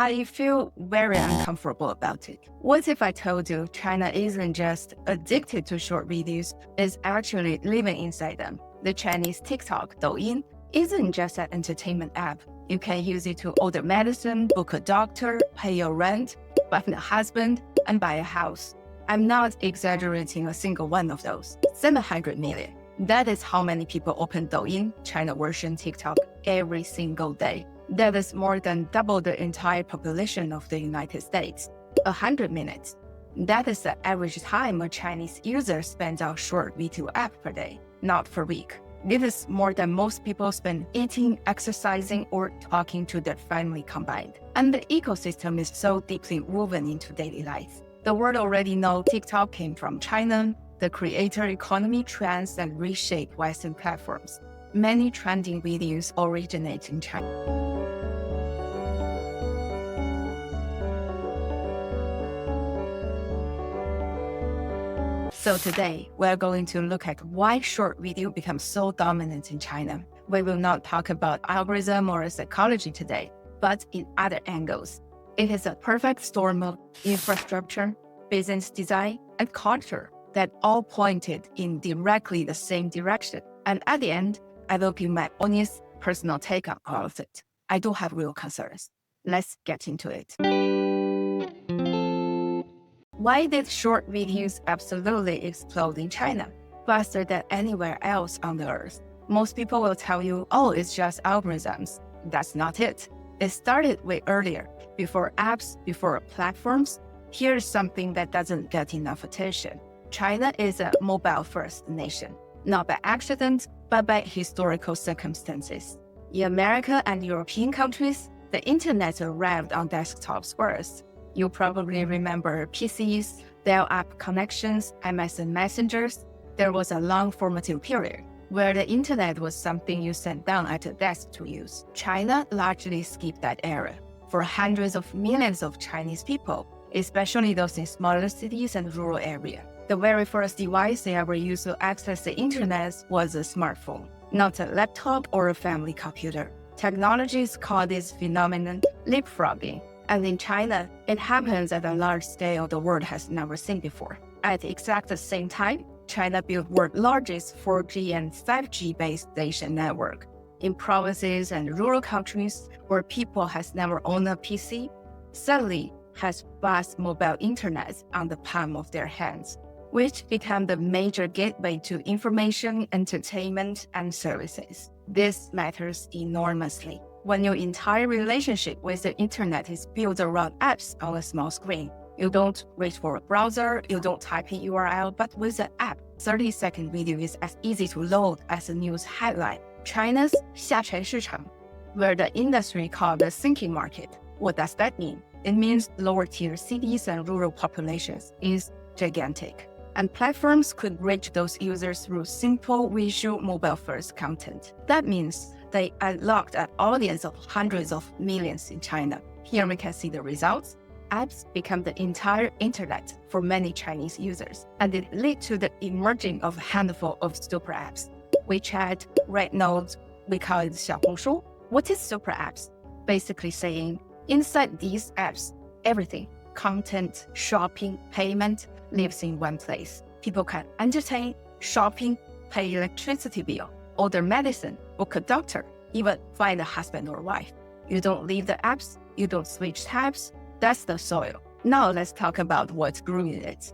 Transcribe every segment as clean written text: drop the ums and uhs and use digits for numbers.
I feel very uncomfortable about it. What if I told you China isn't just addicted to short videos, it's actually living inside them? The Chinese TikTok, Douyin, isn't just an entertainment app. You can use it to order medicine, book a doctor, pay your rent, find a husband, and buy a house. I'm not exaggerating a single one of those. 700 million. That is how many people open Douyin, China version TikTok, every single day. That is more than double the entire population of the United States. 100 minutes. That is the average time a Chinese user spends on short video app per day, not per week. This is more than most people spend eating, exercising, or talking to their family combined. And the ecosystem is so deeply woven into daily life. The world already knows TikTok came from China. The creator economy trends that reshape Western platforms. Many trending videos originate in China. So today, we're going to look at why short video becomes so dominant in China. We will not talk about algorithm or psychology today, but in other angles. It is a perfect storm of infrastructure, business design, and culture that all pointed in directly the same direction. And at the end, I will give my honest personal take on all of it. I do have real concerns. Let's get into it. Why did short videos absolutely explode in China, faster than anywhere else on the earth? Most people will tell you, oh, it's just algorithms. That's not it. It started way earlier, before apps, before platforms. Here's something that doesn't get enough attention. China is a mobile-first nation, not by accident, but by historical circumstances. In America and European countries, the internet arrived on desktops first. You probably remember PCs, dial-up connections, MSN messengers. There was a long formative period where the internet was something you sat down at a desk to use. China largely skipped that era. For hundreds of millions of Chinese people, especially those in smaller cities and rural areas, the very first device they ever used to access the internet was a smartphone, not a laptop or a family computer. Technologists call this phenomenon leapfrogging. And in China, it happens at a large scale the world has never seen before. At the exact same time, China built world's largest 4G and 5G based station network. In provinces and rural countries where people has never owned a PC, suddenly has fast mobile internet on the palm of their hands, which became the major gateway to information, entertainment, and services. This matters enormously. When your entire relationship with the internet is built around apps on a small screen, you don't wait for a browser, you don't type in URL, but with an app, 30-second video is as easy to load as a news headline. China's 下沉市场, where the industry called the sinking market. What does that mean? It means lower-tier cities and rural populations is gigantic. And platforms could reach those users through simple visual mobile-first content. That means they unlocked an audience of hundreds of millions in China. Here we can see the results. Apps become the entire internet for many Chinese users, and it led to the emerging of a handful of super apps. WeChat, RedNote, we call it 小红书. What is super apps? Basically saying, inside these apps, everything, content, shopping, payment, lives in one place. People can entertain, shopping, pay electricity bill, order medicine, book a doctor, even find a husband or wife. You don't leave the apps, you don't switch tabs. That's the soil. Now let's talk about what's growing it.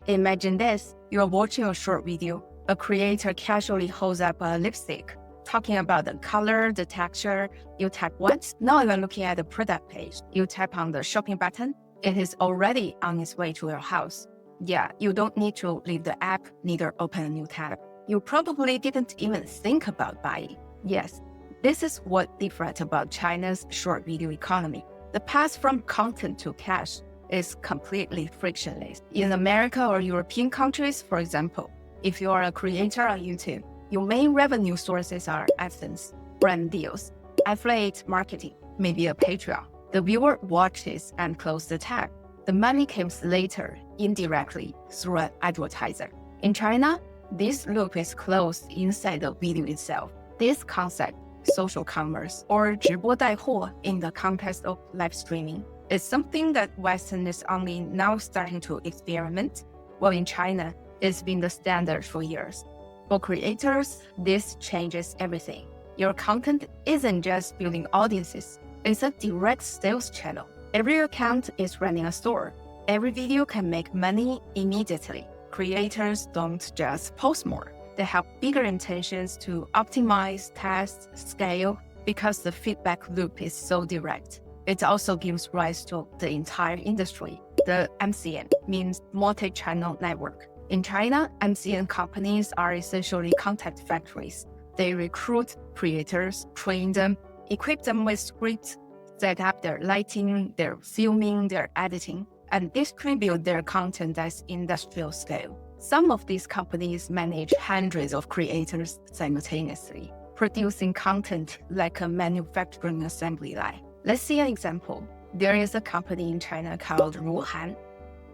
Imagine this, you're watching a short video. A creator casually holds up a lipstick, talking about the color, the texture. You tap once, now you're looking at the product page. You tap on the shopping button, it is already on its way to your house. Yeah, you don't need to leave the app, neither open a new tab. You probably didn't even think about buying. Yes, this is what's different about China's short video economy. The path from content to cash is completely frictionless. In America or European countries, for example, if you are a creator on YouTube, your main revenue sources are AdSense, brand deals, affiliate marketing, maybe a Patreon. The viewer watches and closes the tab. The money comes later, indirectly, through an advertiser. In China, this loop is closed inside the video itself. This concept, social commerce or 直播带货 in the context of live streaming. It's something that Western is only now starting to experiment, while in China, it's been the standard for years. For creators, this changes everything. Your content isn't just building audiences, it's a direct sales channel. Every account is running a store. Every video can make money immediately. Creators don't just post more. They have bigger intentions to optimize, test, scale, because the feedback loop is so direct. It also gives rise to the entire industry. The MCN means multi-channel network. In China, MCN companies are essentially content factories. They recruit creators, train them, equip them with scripts, set up their lighting, their filming, their editing, and distribute their content at industrial scale. Some of these companies manage hundreds of creators simultaneously, producing content like a manufacturing assembly line. Let's see an example. There is a company in China called Ruhan.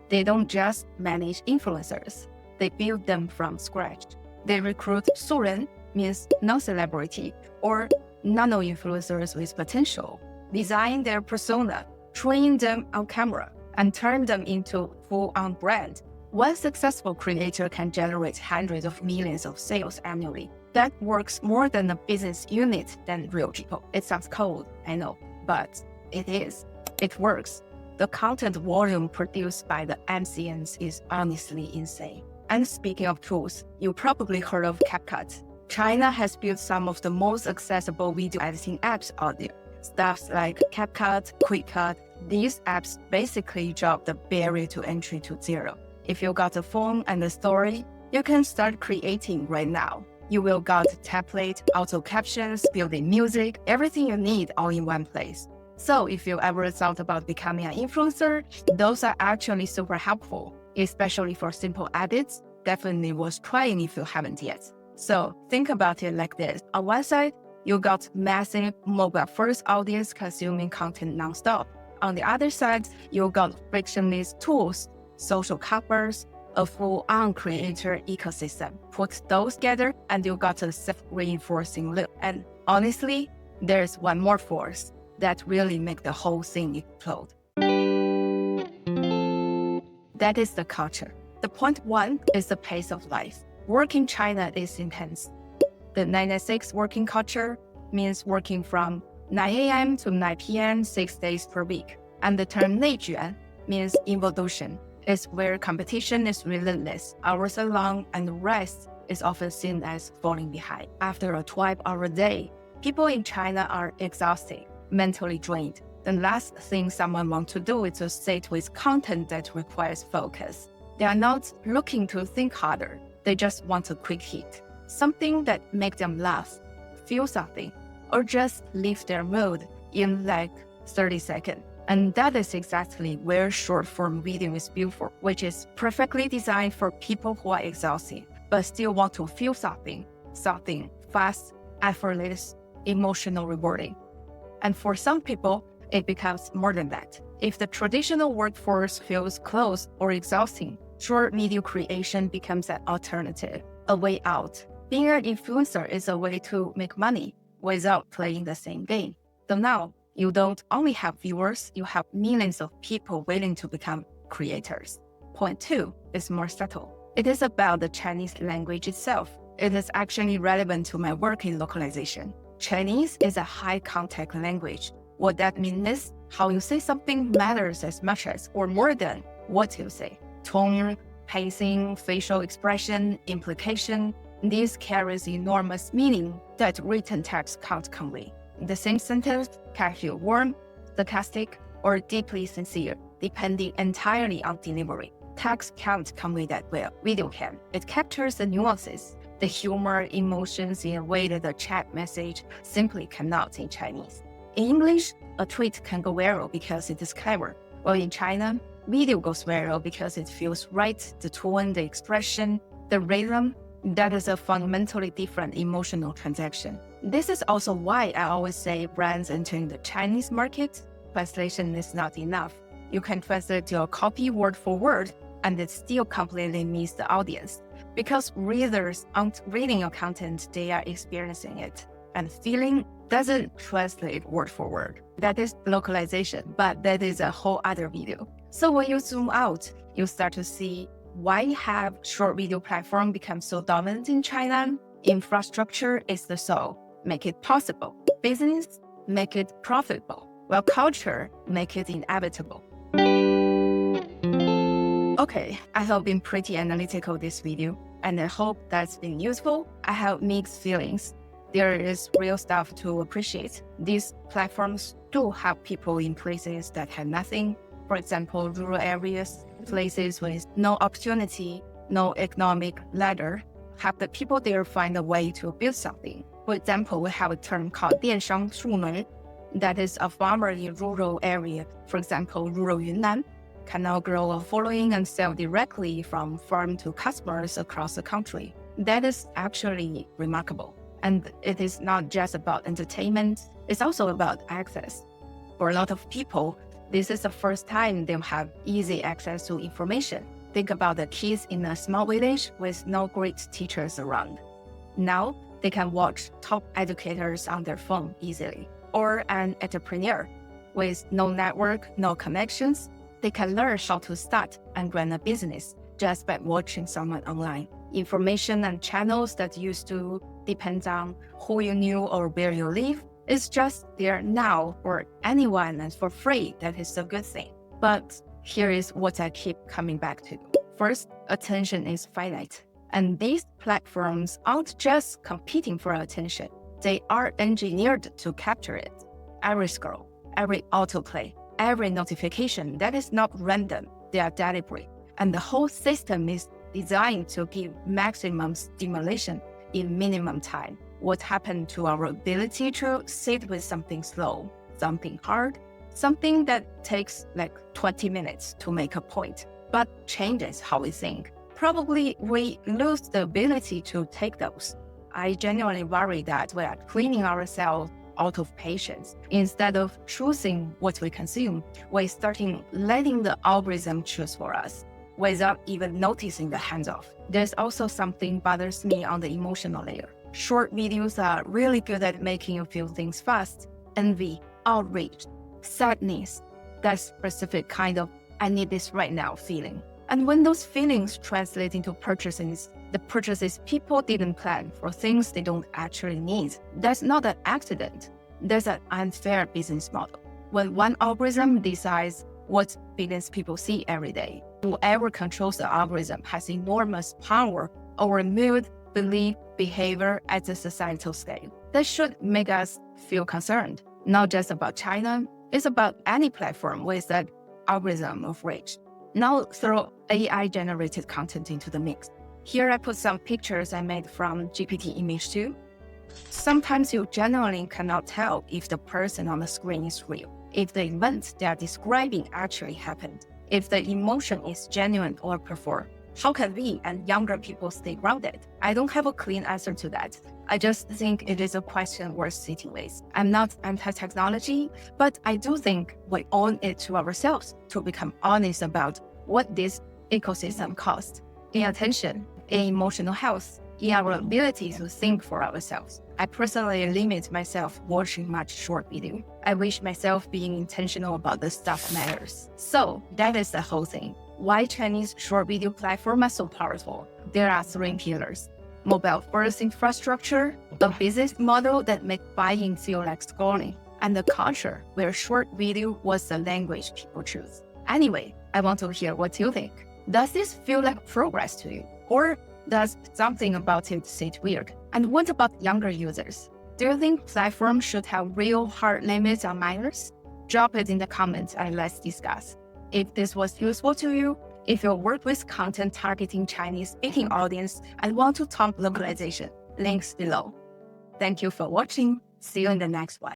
They don't just manage influencers, they build them from scratch. They recruit 素人, means non-celebrity, or nano-influencers with potential, design their persona, train them on camera, and turn them into full-on brand. One successful creator can generate hundreds of millions of sales annually. That works more than a business unit than real people. It sounds cold, I know, but it is. It works. The content volume produced by the MCNs is honestly insane. And speaking of tools, you probably heard of CapCut. China has built some of the most accessible video editing apps out there. Stuff like CapCut, QuickCut. These apps basically drop the barrier to entry to zero. If you got a phone and a story, you can start creating right now. You will got template, auto captions, building music, everything you need all in one place. So if you ever thought about becoming an influencer, those are actually super helpful, especially for simple edits. Definitely worth trying if you haven't yet. So think about it like this. On one side, you got massive mobile-first audience consuming content nonstop. On the other side, you got frictionless tools, social commerce, a full-on creator ecosystem. Put those together and you got a self-reinforcing loop. And honestly, there's one more force that really make the whole thing explode. That is the culture. The point one is the pace of life. Work in China is intense. The 996 working culture means working from 9 a.m. to 9 p.m. 6 days per week. And the term 内卷 means evolution. It's where competition is relentless, hours are long, and rest is often seen as falling behind. After a 12-hour day, people in China are exhausted, mentally drained. The last thing someone wants to do is to sit with content that requires focus. They are not looking to think harder. They just want a quick hit, something that makes them laugh, feel something, or just lift their mood in like 30 seconds. And that is exactly where short-form video is built for, which is perfectly designed for people who are exhausted, but still want to feel something fast, effortless, emotional rewarding. And for some people, it becomes more than that. If the traditional workforce feels close or exhausting, short video creation becomes an alternative, a way out. Being an influencer is a way to make money without playing the same game. So now, you don't only have viewers, you have millions of people willing to become creators. Point two is more subtle. It is about the Chinese language itself. It is actually relevant to my work in localization. Chinese is a high context language. What that means is how you say something matters as much as or more than what you say. Tone, pacing, facial expression, implication, this carries enormous meaning that written text can't convey. The same sentence can feel warm, sarcastic, or deeply sincere, depending entirely on delivery. Text can't convey that well, video can. It captures the nuances, the humor, emotions in a way that a chat message simply cannot in Chinese. In English, a tweet can go viral because it is clever, while in China, video goes viral because it feels right, the tone, the expression, the rhythm. That is a fundamentally different emotional transaction. This is also why I always say brands entering the Chinese market, translation is not enough. You can translate your copy word for word, and it still completely misses the audience. Because readers aren't reading your content, they are experiencing it. And feeling doesn't translate word for word. That is localization, but that is a whole other video. So when you zoom out, you start to see why have short video platform become so dominant in China. Infrastructure is the soul, make it possible. Business, make it profitable. While culture, make it inevitable. Okay, I have been pretty analytical this video, and I hope that's been useful. I have mixed feelings. There is real stuff to appreciate. These platforms do have people in places that have nothing. For example, rural areas, places with no opportunity, no economic ladder, have the people there find a way to build something. For example, we have a term called 电商入门, that is a farmer in rural area, for example, rural Yunnan, can now grow a following and sell directly from farm to customers across the country. That is actually remarkable. And it is not just about entertainment, it's also about access. For a lot of people, this is the first time they'll have easy access to information. Think about the kids in a small village with no great teachers around. Now, they can watch top educators on their phone easily. Or an entrepreneur with no network, no connections, they can learn how to start and run a business just by watching someone online. Information and channels that used to depend on who you knew or where you live is just there now for anyone and for free. That is a good thing. But here is what I keep coming back to. First, attention is finite. And these platforms aren't just competing for attention. They are engineered to capture it. Every scroll, every autoplay, every notification, that is not random. They are deliberate. And the whole system is designed to give maximum stimulation in minimum time. What happened to our ability to sit with something slow, something hard, something that takes like 20 minutes to make a point, but changes how we think? Probably we lose the ability to take those. I genuinely worry that we are cleaning ourselves out of patience. Instead of choosing what we consume, we're starting letting the algorithm choose for us without even noticing the hands-off. There's also something bothers me on the emotional layer. Short videos are really good at making you feel things fast. Envy, outrage, sadness, that specific kind of I need this right now feeling. And when those feelings translate into purchases, the purchases people didn't plan for things they don't actually need, that's not an accident. There's an unfair business model. When one algorithm decides what billions people see every day, whoever controls the algorithm has enormous power over mood, belief, behavior at the societal scale. That should make us feel concerned, not just about China, it's about any platform with that algorithm of reach. Now throw AI-generated content into the mix. Here I put some pictures I made from GPT Image 2. Sometimes you genuinely cannot tell if the person on the screen is real, if the event they are describing actually happened, if the emotion is genuine or performed. How can we and younger people stay grounded? I don't have a clean answer to that. I just think it is a question worth sitting with. I'm not anti-technology, but I do think we owe it to ourselves to become honest about what this ecosystem costs in attention, in emotional health, in our ability to think for ourselves. I personally limit myself watching much short video. I wish myself being intentional about the stuff matters. So that is the whole thing. Why Chinese short video platforms are so powerful? There are three pillars. Mobile-first infrastructure, a business model that makes buying feel like scrolling, and the culture where short video was the language people choose. Anyway, I want to hear what you think. Does this feel like progress to you? Or does something about it sit weird? And what about younger users? Do you think platforms should have real hard limits on minors? Drop it in the comments and let's discuss. If this was useful to you, if you work with content targeting Chinese-speaking audience and want to talk localization, links below. Thank you for watching. See you in the next one.